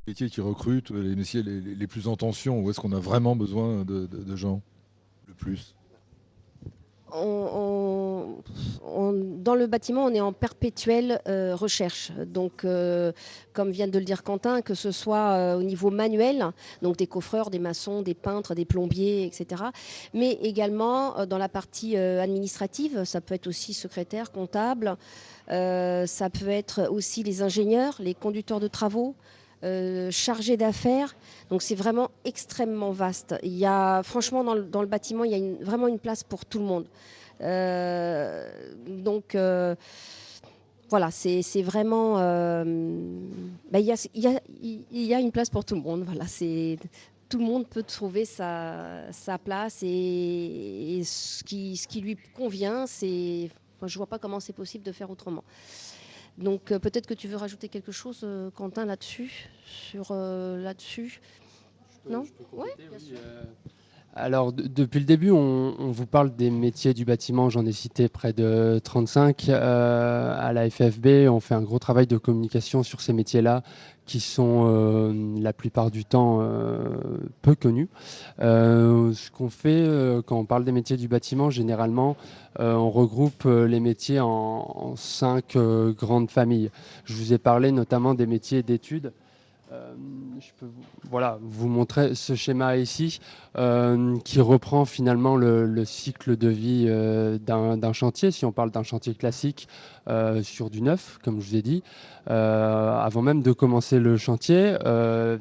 métiers qui recrutent, les métiers les plus en tension, où est-ce qu'on a vraiment besoin de gens le plus? Dans le bâtiment, on est en perpétuelle recherche. Donc, comme vient de le dire Quentin, que ce soit au niveau manuel, donc des coffreurs, des maçons, des peintres, des plombiers, etc., mais également dans la partie administrative, ça peut être aussi secrétaire, comptable, ça peut être aussi les ingénieurs, les conducteurs de travaux, chargés d'affaires. Donc c'est vraiment extrêmement vaste. Il y a, franchement, dans le bâtiment, il y a vraiment une place pour tout le monde. Donc voilà, c'est vraiment. Il y a une place pour tout le monde. Voilà, tout le monde peut trouver sa place et ce qui lui convient. Enfin, je ne vois pas comment c'est possible de faire autrement. Donc peut-être que tu veux rajouter quelque chose, Quentin, là-dessus, là-dessus. Non. Je peux Ouais, compléter, bien oui. sûr. Alors, depuis le début, on vous parle des métiers du bâtiment. J'en ai cité près de 35. À la FFB, on fait un gros travail de communication sur ces métiers-là qui sont la plupart du temps peu connus. Ce qu'on fait quand on parle des métiers du bâtiment, généralement, on regroupe les métiers en cinq grandes familles. Je vous ai parlé notamment des métiers d'études. Euh, je peux voilà, vous montrer ce schéma ici qui reprend finalement le cycle de vie d'un chantier. Si on parle d'un chantier classique sur du neuf, comme je vous ai dit, avant même de commencer le chantier,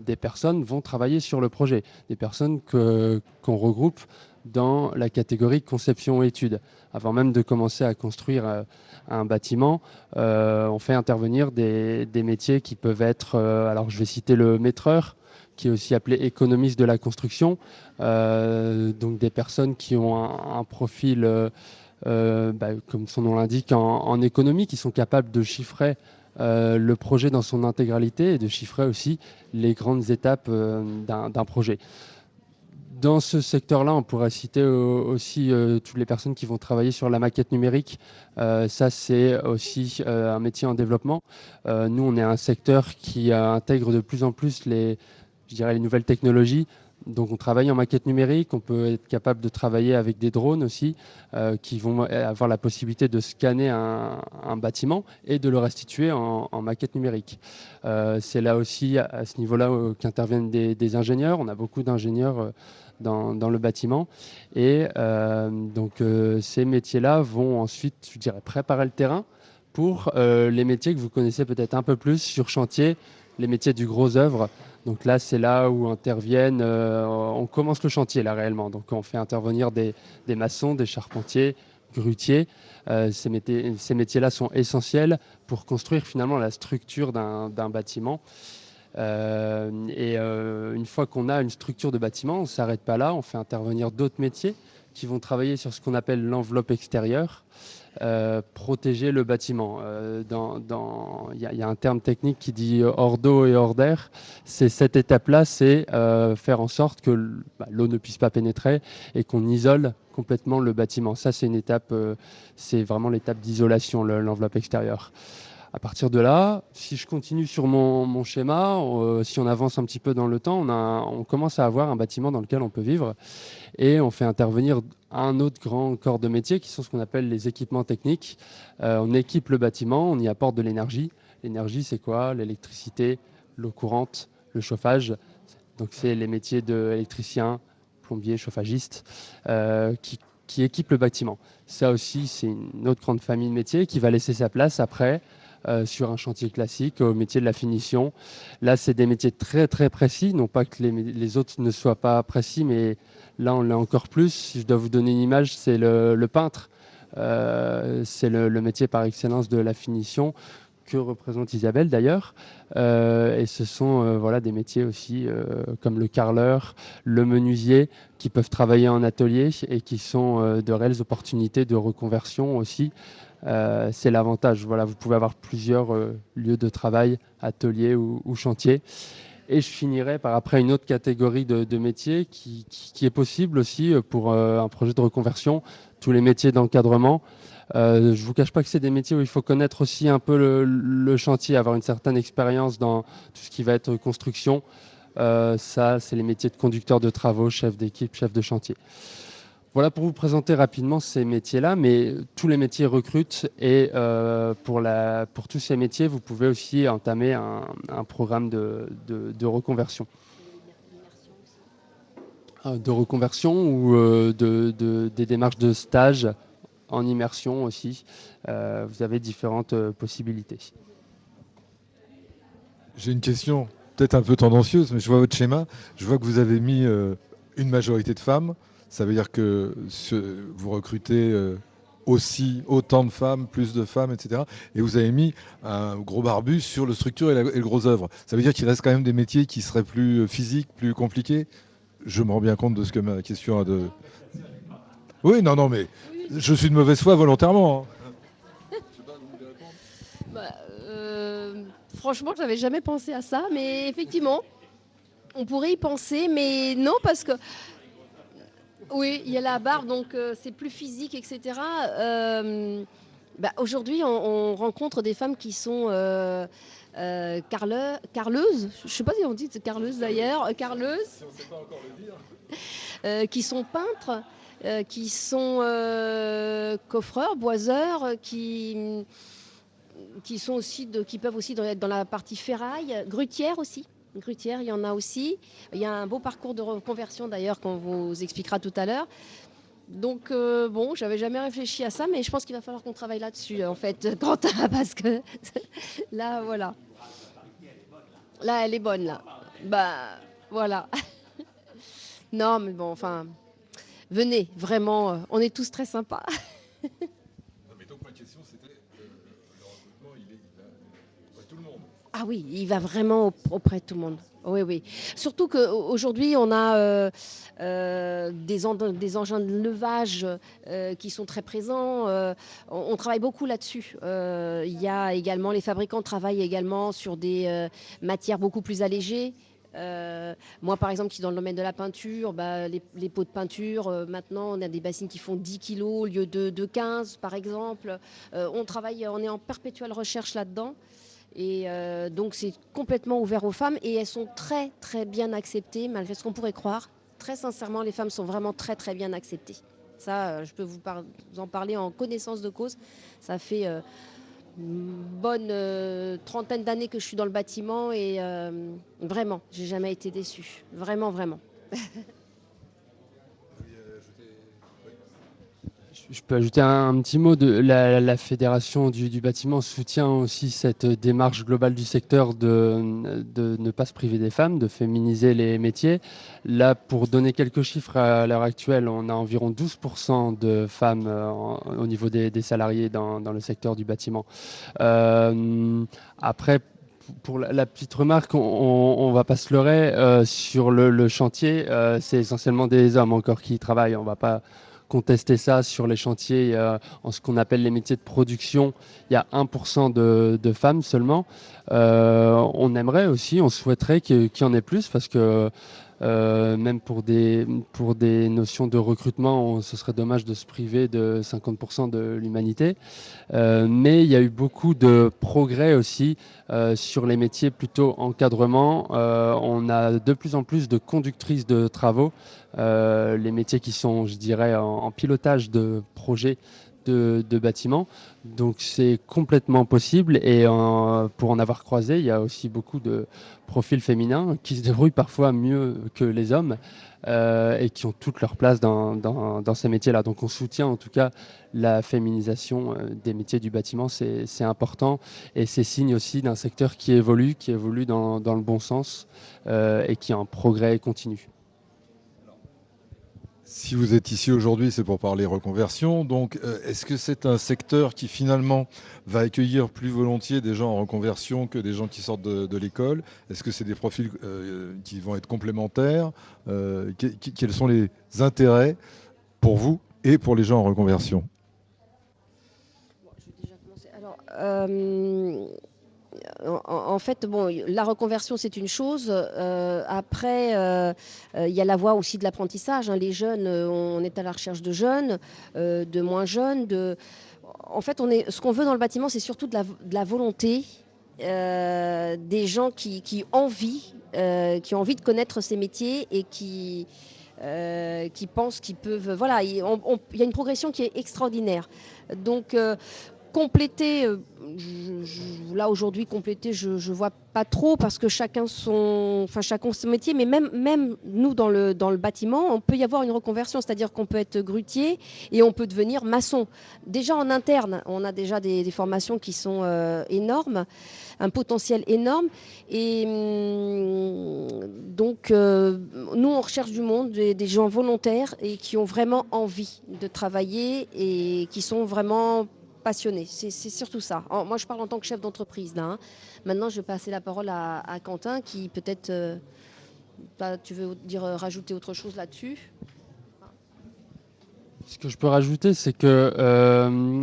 des personnes vont travailler sur le projet, des personnes qu'on regroupe dans la catégorie conception-études. Avant même de commencer à construire un bâtiment, on fait intervenir des métiers qui peuvent être, alors je vais citer le maîtreur, qui est aussi appelé économiste de la construction, donc des personnes qui ont un profil, comme son nom l'indique, en économie, qui sont capables de chiffrer le projet dans son intégralité et de chiffrer aussi les grandes étapes d'un projet. Dans ce secteur-là, on pourrait citer aussi toutes les personnes qui vont travailler sur la maquette numérique. Ça, c'est aussi un métier en développement. Nous, on est un secteur qui intègre de plus en plus je dirais, les nouvelles technologies. Donc, on travaille en maquette numérique. On peut être capable de travailler avec des drones aussi, qui vont avoir la possibilité de scanner un bâtiment et de le restituer en maquette numérique. C'est là aussi, à ce niveau-là, qu'interviennent des ingénieurs. On a beaucoup d'ingénieurs dans le bâtiment. Et ces métiers-là vont ensuite, je dirais, préparer le terrain pour les métiers que vous connaissez peut-être un peu plus sur chantier, les métiers du gros œuvre. Donc là, c'est là où interviennent, on commence le chantier là réellement. Donc on fait intervenir des maçons, des charpentiers, grutiers. Ces métiers-là sont essentiels pour construire finalement la structure d'un bâtiment. Une fois qu'on a une structure de bâtiment, on ne s'arrête pas là, on fait intervenir d'autres métiers qui vont travailler sur ce qu'on appelle l'enveloppe extérieure, protéger le bâtiment. Il y a un terme technique qui dit hors d'eau et hors d'air. C'est cette étape-là, c'est faire en sorte que l'eau ne puisse pas pénétrer et qu'on isole complètement le bâtiment. Ça, c'est une étape, c'est vraiment l'étape d'isolation, l'enveloppe extérieure. À partir de là, si je continue sur mon schéma, si on avance un petit peu dans le temps, on commence à avoir un bâtiment dans lequel on peut vivre et on fait intervenir un autre grand corps de métier qui sont ce qu'on appelle les équipements techniques. On équipe le bâtiment, on y apporte de l'énergie. L'énergie, c'est quoi? L'électricité, l'eau courante, le chauffage. Donc, c'est les métiers d'électricien, plombier, chauffagiste qui équipent le bâtiment. Ça aussi, c'est une autre grande famille de métiers qui va laisser sa place après sur un chantier classique au métier de la finition. Là, c'est des métiers très très précis, non pas que les autres ne soient pas précis, mais là, on l'est encore plus. Si je dois vous donner une image, c'est le peintre. C'est le métier par excellence de la finition que représente Isabelle d'ailleurs. Et ce sont voilà, des métiers aussi comme le carreleur, le menuisier, qui peuvent travailler en atelier et qui sont de réelles opportunités de reconversion aussi. C'est l'avantage. Voilà, vous pouvez avoir plusieurs lieux de travail, ateliers ou chantiers. Et je finirai par après une autre catégorie de métiers qui est possible aussi pour un projet de reconversion, tous les métiers d'encadrement. Je ne vous cache pas que c'est des métiers où il faut connaître aussi un peu le chantier, avoir une certaine expérience dans tout ce qui va être construction. Ça, c'est les métiers de conducteur de travaux, chef d'équipe, chef de chantier. Voilà pour vous présenter rapidement ces métiers-là, mais tous les métiers recrutent et pour tous ces métiers, vous pouvez aussi entamer un programme de reconversion. De reconversion ou des démarches de stage en immersion aussi. Vous avez différentes possibilités. J'ai une question peut-être un peu tendancieuse, mais je vois votre schéma. Je vois que vous avez mis une majorité de femmes. Ça veut dire que vous recrutez aussi autant de femmes, plus de femmes, etc. Et vous avez mis un gros barbu sur le structure et le gros œuvre. Ça veut dire qu'il reste quand même des métiers qui seraient plus physiques, plus compliqués. Je me rends bien compte de ce que ma question a de... Oui, non, mais je suis de mauvaise foi volontairement. Bah, franchement, j'avais jamais pensé à ça, mais effectivement, on pourrait y penser, mais non, parce que oui, il y a la barbe, donc c'est plus physique, etc. Aujourd'hui, on rencontre des femmes qui sont carleuses, je ne sais pas si on dit carleuses d'ailleurs, carleuses, Si on ne sait pas encore le dire. qui sont peintres, qui sont coffreurs, boiseurs, qui sont aussi qui peuvent aussi être dans la partie ferraille, grutière aussi. Grutière, il y en a aussi. Il y a un beau parcours de reconversion d'ailleurs qu'on vous expliquera tout à l'heure. Donc bon, j'avais jamais réfléchi à ça, mais je pense qu'il va falloir qu'on travaille là-dessus en fait, Quentin, parce que là, voilà. Là, elle est bonne là. Bah voilà. Non, mais bon, enfin, venez, vraiment, on est tous très sympas. Non, mais donc ma question c'était, le recrutement, il va auprès de tout le monde. Ah oui, il va vraiment auprès de tout le monde. Oui, oui. Surtout qu'aujourd'hui, on a des engins de levage qui sont très présents. On travaille beaucoup là-dessus. Il y a également, les fabricants travaillent également sur des matières beaucoup plus allégées. Moi, par exemple, qui est dans le domaine de la peinture, les pots de peinture, maintenant, on a des bassines qui font 10 kilos au lieu de 15, par exemple. On est en perpétuelle recherche là-dedans. Et donc c'est complètement ouvert aux femmes et elles sont très très bien acceptées malgré ce qu'on pourrait croire. Très sincèrement, les femmes sont vraiment très très bien acceptées. Ça, je peux vous en parler en connaissance de cause. Ça fait une bonne trentaine d'années que je suis dans le bâtiment et vraiment, j'ai jamais été déçue. Vraiment, vraiment. Je peux ajouter un petit mot de la fédération du bâtiment soutient aussi cette démarche globale du secteur de ne pas se priver des femmes, de féminiser les métiers. Là, pour donner quelques chiffres à l'heure actuelle, on a environ 12% de femmes au niveau des salariés dans le secteur du bâtiment. Après, pour la petite remarque, on ne va pas se leurrer, sur le chantier, c'est essentiellement des hommes encore qui y travaillent. On ne va pas contester ça sur les chantiers en ce qu'on appelle les métiers de production. Il y a 1% de femmes seulement. On aimerait aussi, on souhaiterait qu'il y en ait plus parce que même pour des notions de recrutement, ce serait dommage de se priver de 50% de l'humanité. Mais il y a eu beaucoup de progrès aussi sur les métiers plutôt encadrement. On a de plus en plus de conductrices de travaux, les métiers qui sont, je dirais, en pilotage de projets de bâtiments. Donc c'est complètement possible et pour en avoir croisé, il y a aussi beaucoup de profils féminins qui se débrouillent parfois mieux que les hommes et qui ont toute leur place dans ces métiers-là. Donc on soutient en tout cas la féminisation des métiers du bâtiment, c'est important et c'est signe aussi d'un secteur qui évolue dans le bon sens et qui est en progrès continu. Si vous êtes ici aujourd'hui, c'est pour parler reconversion. Donc, est-ce que c'est un secteur qui finalement va accueillir plus volontiers des gens en reconversion que des gens qui sortent de l'école? Est-ce que c'est des profils qui vont être complémentaires? Quels sont les intérêts pour vous et pour les gens en reconversion? Je vais déjà commencer. Alors, en fait, bon, la reconversion, c'est une chose. Après, il y a la voie aussi de l'apprentissage. Hein. Les jeunes, on est à la recherche de jeunes, de moins jeunes. en fait, ce qu'on veut dans le bâtiment, c'est surtout de la volonté, des gens qui ont envie de connaître ces métiers et qui pensent qu'ils peuvent. Voilà, il y a une progression qui est extraordinaire. Donc, compléter, là aujourd'hui, compléter, je ne vois pas trop parce que chacun son métier, mais même nous dans le bâtiment, on peut y avoir une reconversion, c'est-à-dire qu'on peut être grutier et on peut devenir maçon. Déjà en interne, on a déjà des formations qui sont énormes, un potentiel énorme. Et donc, nous, on recherche du monde, des gens volontaires et qui ont vraiment envie de travailler et qui sont vraiment passionnés. C'est surtout ça. Moi, je parle en tant que chef d'entreprise, là. Maintenant, je vais passer la parole à Quentin, qui peut-être... tu veux rajouter autre chose là-dessus? Ce que je peux rajouter, c'est que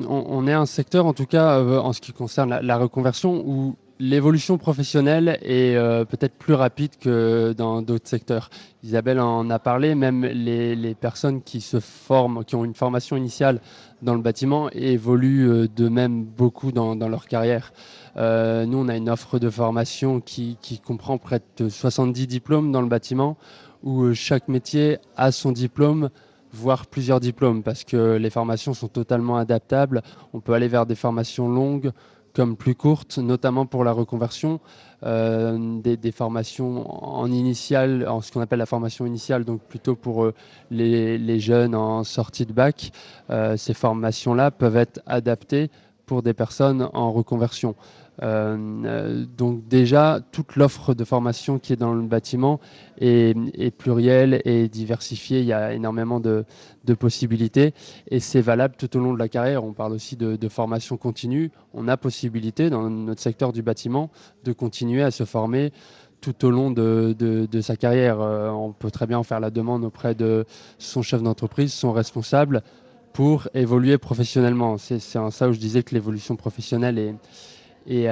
on est un secteur, en tout cas en ce qui concerne la reconversion, où l'évolution professionnelle est peut-être plus rapide que dans d'autres secteurs. Isabelle en a parlé, même les personnes qui se forment, qui ont une formation initiale dans le bâtiment, évoluent de même beaucoup dans leur carrière. Nous, on a une offre de formation qui comprend près de 70 diplômes dans le bâtiment, où chaque métier a son diplôme, voire plusieurs diplômes, parce que les formations sont totalement adaptables. On peut aller vers des formations longues comme plus courtes, notamment pour la reconversion, des formations en initiale, en ce qu'on appelle la formation initiale, donc plutôt pour les jeunes en sortie de bac. Ces formations-là peuvent être adaptées pour des personnes en reconversion. Donc déjà, toute l'offre de formation qui est dans le bâtiment est plurielle et diversifiée. Il y a énormément de possibilités et c'est valable tout au long de la carrière. On parle aussi de formation continue. On a possibilité dans notre secteur du bâtiment de continuer à se former tout au long de sa carrière. On peut très bien faire la demande auprès de son chef d'entreprise, son responsable, pour évoluer professionnellement. C'est en ça où je disais que l'évolution professionnelle est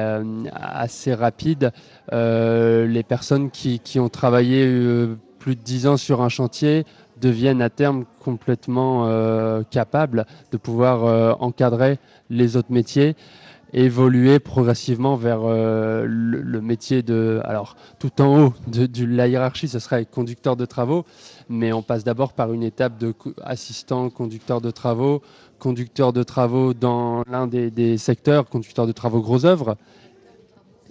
assez rapide. Les personnes qui ont travaillé plus de 10 ans sur un chantier deviennent à terme complètement capables de pouvoir encadrer les autres métiers, évoluer progressivement vers le métier de... Alors, tout en haut de la hiérarchie, ce serait conducteur de travaux, mais on passe d'abord par une étape de assistant conducteur de travaux dans l'un des secteurs, conducteur de travaux gros œuvres,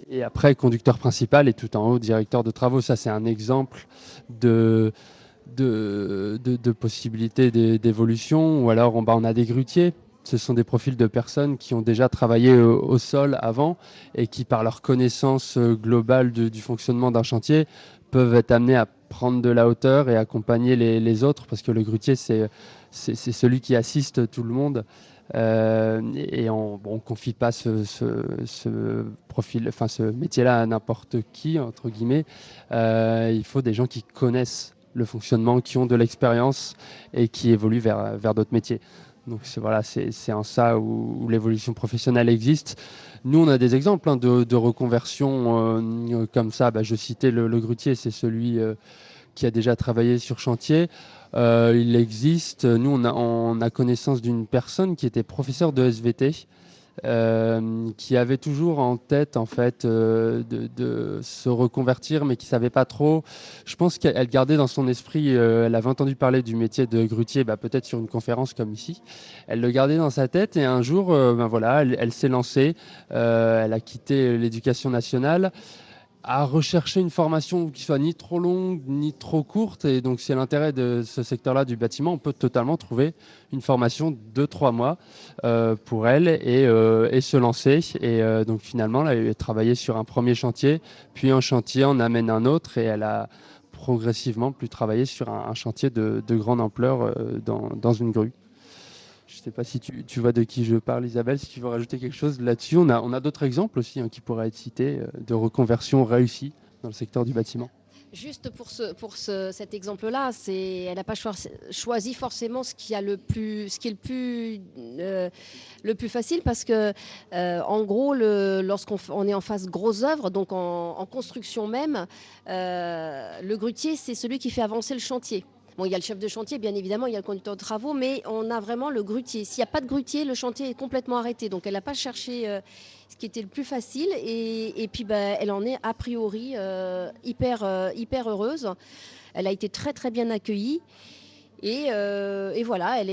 et après conducteur principal et tout en haut directeur de travaux. Ça, c'est un exemple de possibilités d'évolution. Ou alors on a des grutiers. Ce sont des profils de personnes qui ont déjà travaillé au sol avant et qui, par leur connaissance globale du fonctionnement d'un chantier, peuvent être amenés à prendre de la hauteur et accompagner les autres, parce que le grutier, c'est celui qui assiste tout le monde. Et on confie pas ce profil, enfin ce métier-là à n'importe qui, entre guillemets. Il faut des gens qui connaissent le fonctionnement, qui ont de l'expérience et qui évoluent vers d'autres métiers. Donc c'est en ça où l'évolution professionnelle existe. Nous, on a des exemples de reconversion comme ça. Je citais le grutier, c'est celui qui a déjà travaillé sur chantier. Il existe, nous on a connaissance d'une personne qui était professeur de SVT, qui avait toujours en tête en fait de se reconvertir, mais qui savait pas trop. Je pense qu'elle gardait dans son esprit, elle avait entendu parler du métier de grutier, peut-être sur une conférence comme ici. Elle le gardait dans sa tête et un jour, voilà, elle s'est lancée. Elle a quitté l'éducation nationale, à rechercher une formation qui soit ni trop longue ni trop courte. Et donc, c'est l'intérêt de ce secteur-là du bâtiment. On peut totalement trouver une formation de 3 mois pour elle et se lancer. Et donc, finalement, là, elle a travaillé sur un premier chantier, puis un chantier en amène un autre et elle a progressivement pu travailler sur un chantier de grande ampleur dans une grue. Je ne sais pas si tu vois de qui je parle, Isabelle, si tu veux rajouter quelque chose là-dessus. On a d'autres exemples aussi qui pourraient être cités de reconversion réussie dans le secteur du bâtiment. Juste cet exemple-là, elle n'a pas choisi forcément ce qui est le plus facile, parce que en gros, lorsqu'on est en phase grosse œuvre, donc en construction même, le grutier, c'est celui qui fait avancer le chantier. Bon, il y a le chef de chantier, bien évidemment, il y a le conducteur de travaux, mais on a vraiment le grutier. S'il n'y a pas de grutier, le chantier est complètement arrêté. Donc elle n'a pas cherché ce qui était le plus facile. Et puis elle en est a priori hyper heureuse. Elle a été très très bien accueillie. Et voilà, elle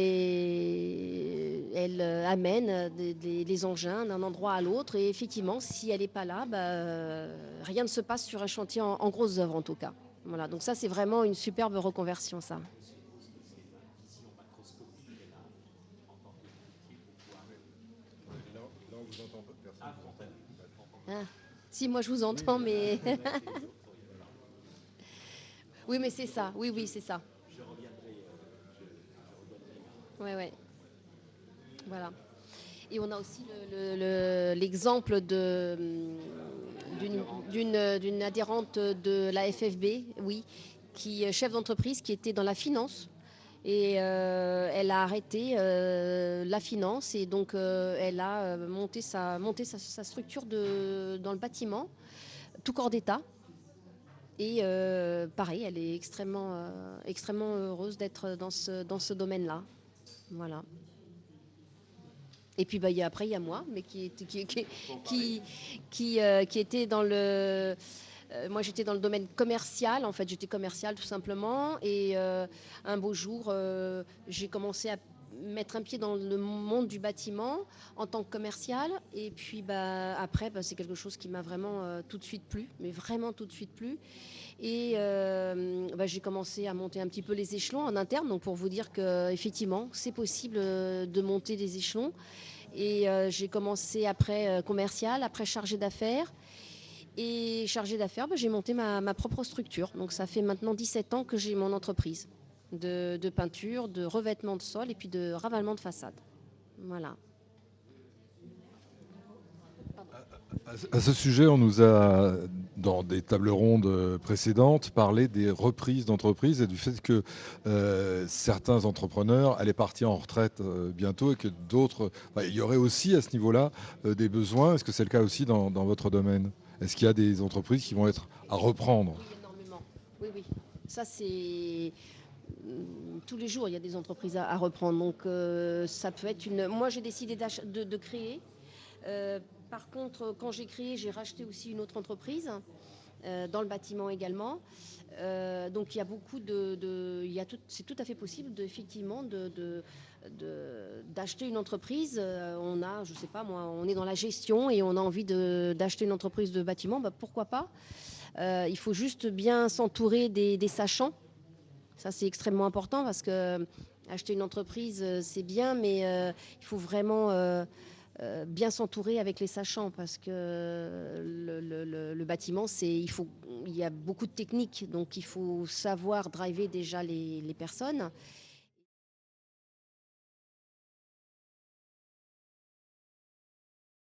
amène les engins d'un endroit à l'autre. Et effectivement, si elle n'est pas là, rien ne se passe sur un chantier en grosses œuvres en tout cas. Voilà, donc ça c'est vraiment une superbe reconversion ça. Ah, si moi je vous entends, mais oui, mais c'est ça. Oui, c'est ça. Ouais. Voilà. Et on a aussi l'exemple d'une adhérente de la FFB, oui, qui chef d'entreprise, qui était dans la finance. Et elle a arrêté la finance et donc elle a monté sa structure dans le bâtiment, tout corps d'État. Et pareil, elle est extrêmement heureuse d'être dans ce domaine-là. Voilà. Et puis après, il y a moi, mais qui était dans le... moi, j'étais dans le domaine commercial. En fait, j'étais commerciale tout simplement. Et un beau jour, j'ai commencé à mettre un pied dans le monde du bâtiment en tant que commerciale. Et puis après, c'est quelque chose qui m'a vraiment tout de suite plu, mais vraiment tout de suite plu. Et j'ai commencé à monter un petit peu les échelons en interne, donc pour vous dire qu'effectivement, c'est possible de monter des échelons. Et j'ai commencé après commercial, après chargé d'affaires. Et chargé d'affaires, j'ai monté ma propre structure. Donc ça fait maintenant 17 ans que j'ai mon entreprise de peinture, de revêtement de sol et puis de ravalement de façade. Voilà. À ce sujet, on nous a, dans des tables rondes précédentes, parlé des reprises d'entreprises et du fait que certains entrepreneurs allaient partir en retraite bientôt et que d'autres... il y aurait aussi à ce niveau-là des besoins. Est-ce que c'est le cas aussi dans votre domaine? Est-ce qu'il y a des entreprises qui vont être à reprendre? Oui, énormément. Oui. Ça, c'est... Tous les jours, il y a des entreprises à reprendre. Donc, ça peut être une... Moi, j'ai décidé de créer. Par contre, quand j'ai créé, j'ai racheté aussi une autre entreprise dans le bâtiment également. Donc il y a beaucoup c'est tout à fait possible effectivement d'acheter une entreprise. On a, je sais pas moi, on est dans la gestion et on a envie d'acheter une entreprise de bâtiment, pourquoi pas. Il faut juste bien s'entourer des sachants. Ça c'est extrêmement important parce que acheter une entreprise c'est bien, mais il faut vraiment bien s'entourer avec les sachants parce que le bâtiment, il y a beaucoup de techniques, donc il faut savoir driver déjà les personnes